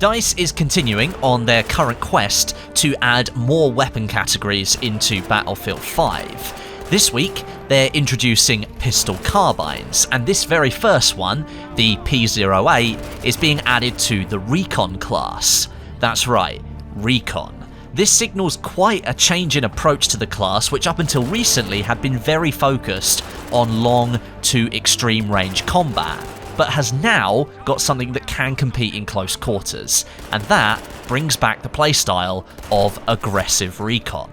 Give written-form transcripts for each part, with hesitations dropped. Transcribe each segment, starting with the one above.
DICE is continuing on their current quest to add more weapon categories into Battlefield 5. This week, they're introducing pistol carbines, and this very first one, the P08, is being added to the RECON class. That's right, RECON. This signals quite a change in approach to the class, which up until recently had been very focused on long to extreme range combat, but has now got something that can compete in close quarters, and that brings back the playstyle of aggressive recon.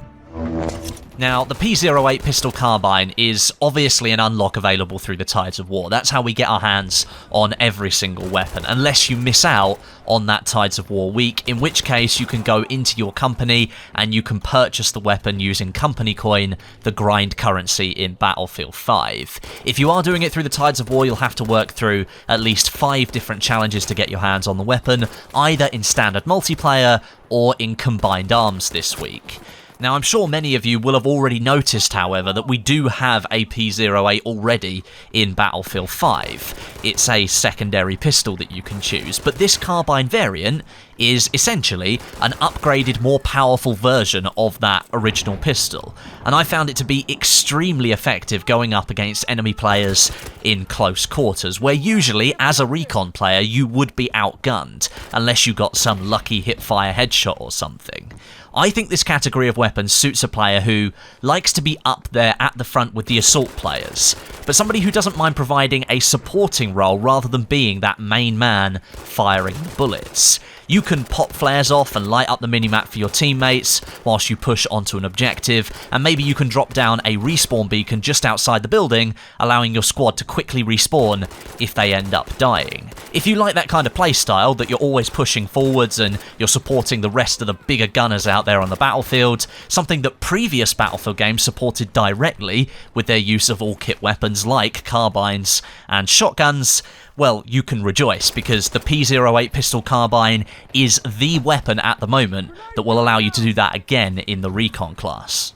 Now, the P08 Pistol Carbine is obviously an unlock available through the Tides of War. That's how we get our hands on every single weapon, unless you miss out on that Tides of War week, in which case you can go into your company and you can purchase the weapon using company coin, the grind currency in Battlefield 5. If you are doing it through the Tides of War, you'll have to work through at least 5 different challenges to get your hands on the weapon, either in standard multiplayer or in combined arms this week. Now, I'm sure many of you will have already noticed, however, that we do have a P08 already in Battlefield 5. It's a secondary pistol that you can choose, but this carbine variant is essentially an upgraded, more powerful version of that original pistol, and I found it to be extremely effective going up against enemy players in close quarters, where usually, as a recon player, you would be outgunned, unless you got some lucky hipfire headshot or something. I think this category of weapons suits a player who likes to be up there at the front with the assault players, but somebody who doesn't mind providing a supporting role rather than being that main man firing the bullets. You can pop flares off and light up the minimap for your teammates whilst you push onto an objective, and maybe you can drop down a respawn beacon just outside the building, allowing your squad to quickly respawn if they end up dying. If you like that kind of playstyle, that you're always pushing forwards and you're supporting the rest of the bigger gunners out there on the battlefield, something that previous Battlefield games supported directly with their use of all-kit weapons like carbines and shotguns, well, you can rejoice, because the P08 Pistol Carbine is the weapon at the moment that will allow you to do that again in the Recon class.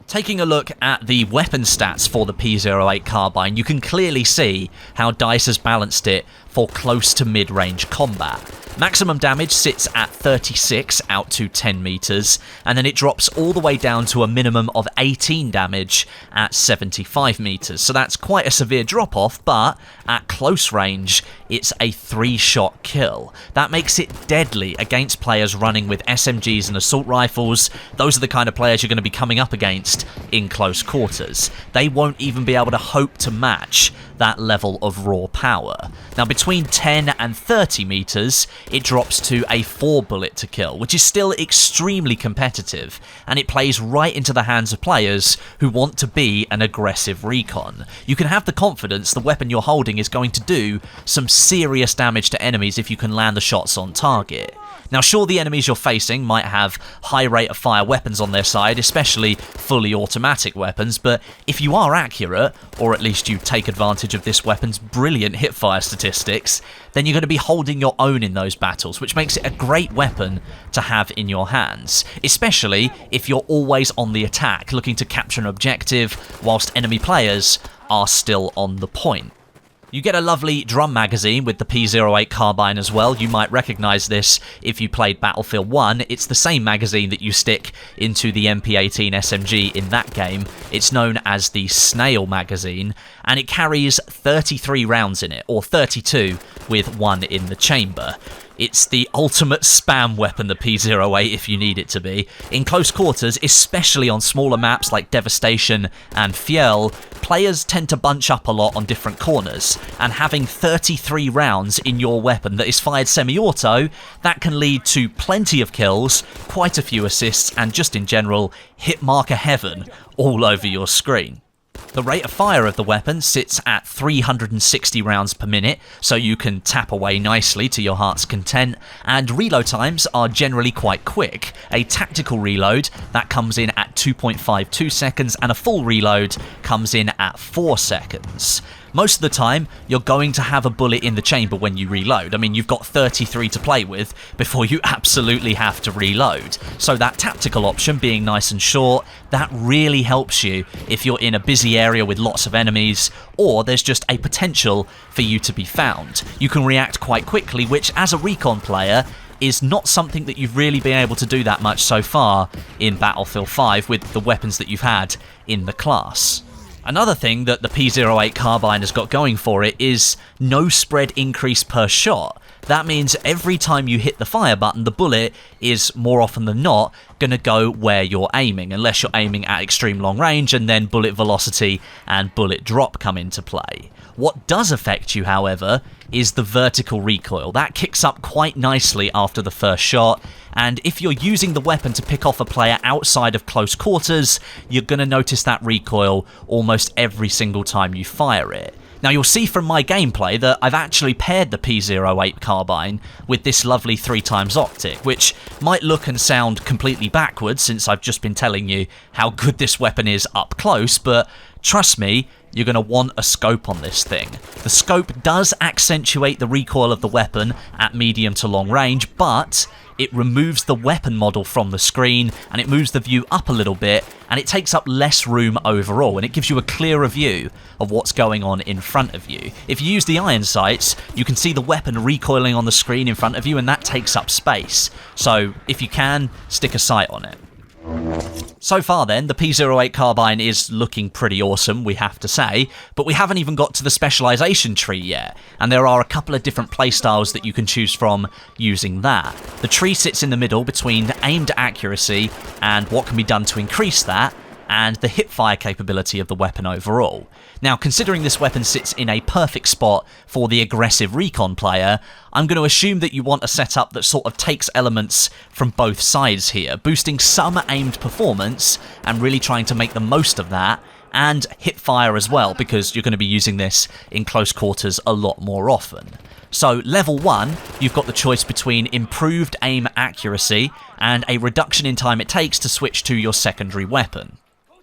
Taking a look at the weapon stats for the P08 Carbine, you can clearly see how DICE has balanced it for close to mid-range combat. Maximum damage sits at 36 out to 10 meters, and then it drops all the way down to a minimum of 18 damage at 75 meters. So that's quite a severe drop-off, but at close range, it's a 3-shot kill. That makes it deadly against players running with SMGs and assault rifles. Those are the kind of players you're going to be coming up against in close quarters. They won't even be able to hope to match that level of raw power. Now, between 10 and 30 meters, it drops to a 4-bullet to kill, which is still extremely competitive, and it plays right into the hands of players who want to be an aggressive recon. You can have the confidence the weapon you're holding is going to do some serious damage to enemies if you can land the shots on target. Now, sure, the enemies you're facing might have high rate of fire weapons on their side, especially fully automatic weapons, but if you are accurate, or at least you take advantage of this weapon's brilliant hipfire statistics, then you're going to be holding your own in those battles, which makes it a great weapon to have in your hands, especially if you're always on the attack, looking to capture an objective, whilst enemy players are still on the point. You get a lovely drum magazine with the P08 Carbine as well. You might recognise this if you played Battlefield 1. It's the same magazine that you stick into the MP18 SMG in that game. It's known as the Snail magazine, and it carries 33 rounds in it, or 32 with 1 in the chamber. It's the ultimate spam weapon, the P08, if you need it to be. In close quarters, especially on smaller maps like Devastation and Fiel, players tend to bunch up a lot on different corners, and having 33 rounds in your weapon that is fired semi-auto, that can lead to plenty of kills, quite a few assists, and just in general, hit marker heaven all over your screen. The rate of fire of the weapon sits at 360 rounds per minute, so you can tap away nicely to your heart's content, and reload times are generally quite quick. A tactical reload, that comes in at 2.52 seconds, and a full reload comes in at 4 seconds. Most of the time, you're going to have a bullet in the chamber when you reload. I mean, you've got 33 to play with before you absolutely have to reload. So that tactical option being nice and short, that really helps you if you're in a busy area with lots of enemies, or there's just a potential for you to be found. You can react quite quickly, which as a recon player, is not something that you've really been able to do that much so far in Battlefield 5 with the weapons that you've had in the class. Another thing that the P08 Carbine has got going for it is no spread increase per shot. That means every time you hit the fire button, the bullet is, more often than not, going to go where you're aiming, unless you're aiming at extreme long range, and then bullet velocity and bullet drop come into play. What does affect you, however, is the vertical recoil. That kicks up quite nicely after the first shot, and if you're using the weapon to pick off a player outside of close quarters, you're going to notice that recoil almost every single time you fire it. Now you'll see from my gameplay that I've actually paired the P08 Carbine with this lovely 3x optic, which might look and sound completely backwards since I've just been telling you how good this weapon is up close, but trust me, you're going to want a scope on this thing. The scope does accentuate the recoil of the weapon at medium to long range, but it removes the weapon model from the screen and it moves the view up a little bit, and it takes up less room overall, and it gives you a clearer view of what's going on in front of you. If you use the iron sights, you can see the weapon recoiling on the screen in front of you, and that takes up space. So if you can, stick a sight on it. So far then, the P08 Carbine is looking pretty awesome, we have to say, but we haven't even got to the Specialization Tree yet, and there are a couple of different playstyles that you can choose from using that. The tree sits in the middle between aimed accuracy and what can be done to increase that, and the hipfire capability of the weapon overall. Now, considering this weapon sits in a perfect spot for the aggressive recon player, I'm going to assume that you want a setup that sort of takes elements from both sides here, boosting some aimed performance and really trying to make the most of that, and hipfire as well, because you're going to be using this in close quarters a lot more often. So, level 1, you've got the choice between improved aim accuracy and a reduction in time it takes to switch to your secondary weapon.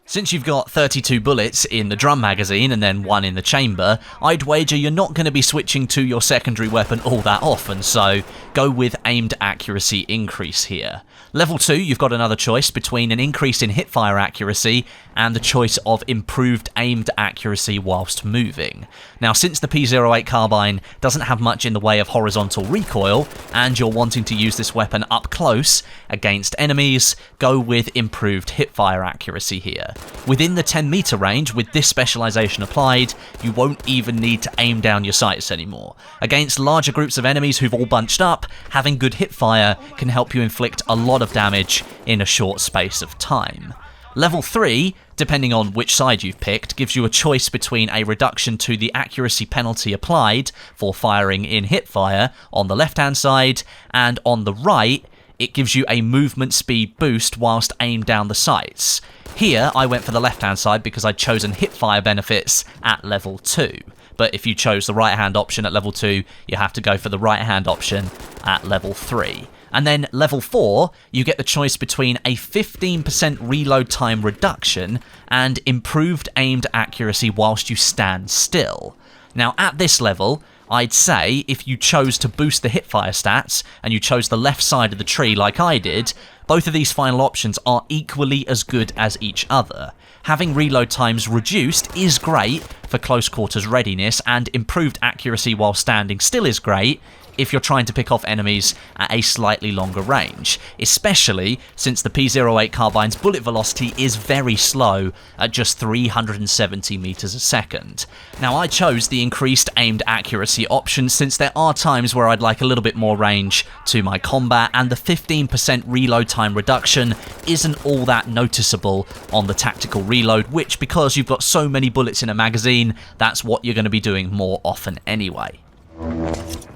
Since you've got 32 bullets in the drum magazine and then 1 in the chamber, I'd wager you're not going to be switching to your secondary weapon all that often, so go with aimed accuracy increase here. Level 2, you've got another choice between an increase in hipfire accuracy and the choice of improved aimed accuracy whilst moving. Now, since the P08 Carbine doesn't have much in the way of horizontal recoil, and you're wanting to use this weapon up close against enemies, go with improved hipfire accuracy here. Within the 10 meter range, with this specialization applied, you won't even need to aim down your sights anymore. Against larger groups of enemies who've all bunched up, having good hipfire can help you inflict a lot of damage in a short space of time. Level 3, depending on which side you've picked, gives you a choice between a reduction to the accuracy penalty applied for firing in hipfire on the left-hand side, and on the right, it gives you a movement speed boost whilst aimed down the sights. Here, I went for the left-hand side because I'd chosen hipfire benefits at level 2. But if you chose the right-hand option at level 2, you have to go for the right-hand option at level 3. And then level 4, you get the choice between a 15% reload time reduction and improved aimed accuracy whilst you stand still. Now, at this level, I'd say if you chose to boost the hipfire stats and you chose the left side of the tree like I did, both of these final options are equally as good as each other. Having reload times reduced is great for close quarters readiness, and improved accuracy while standing still is great if you're trying to pick off enemies at a slightly longer range, especially since the P08 Carbine's bullet velocity is very slow at just 370 meters a second. Now, I chose the increased aimed accuracy option since there are times where I'd like a little bit more range to my combat, and the 15% reload time reduction isn't all that noticeable on the tactical reload, which, because you've got so many bullets in a magazine, that's what you're going to be doing more often anyway.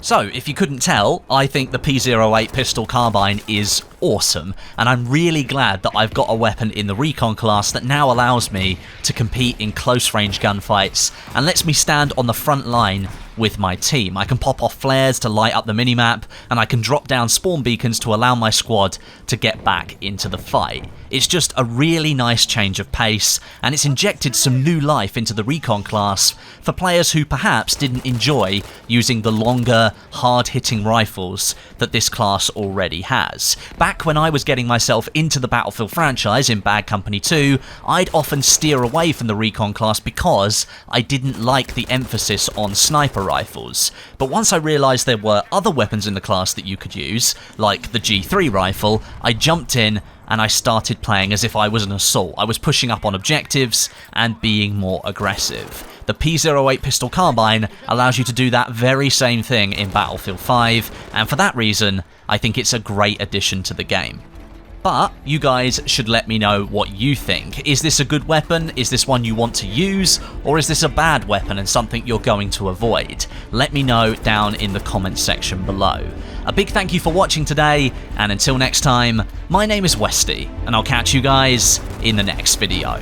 So, if you couldn't tell, I think the P08 Pistol Carbine is awesome, and I'm really glad that I've got a weapon in the Recon class that now allows me to compete in close-range gunfights and lets me stand on the front line with my team. I can pop off flares to light up the minimap, and I can drop down spawn beacons to allow my squad to get back into the fight. It's just a really nice change of pace, and it's injected some new life into the Recon class for players who perhaps didn't enjoy using the longer, hard-hitting rifles that this class already has. Back back when I was getting myself into the Battlefield franchise in Bad Company 2, I'd often steer away from the Recon class because I didn't like the emphasis on sniper rifles. But once I realised there were other weapons in the class that you could use, like the G3 rifle, I jumped in and I started playing as if I was an assault. I was pushing up on objectives and being more aggressive. The P08 Pistol Carbine allows you to do that very same thing in Battlefield 5, and for that reason, I think it's a great addition to the game. But you guys should let me know what you think. Is this a good weapon? Is this one you want to use? Or is this a bad weapon and something you're going to avoid? Let me know down in the comments section below. A big thank you for watching today, and until next time, my name is Westie, and I'll catch you guys in the next video.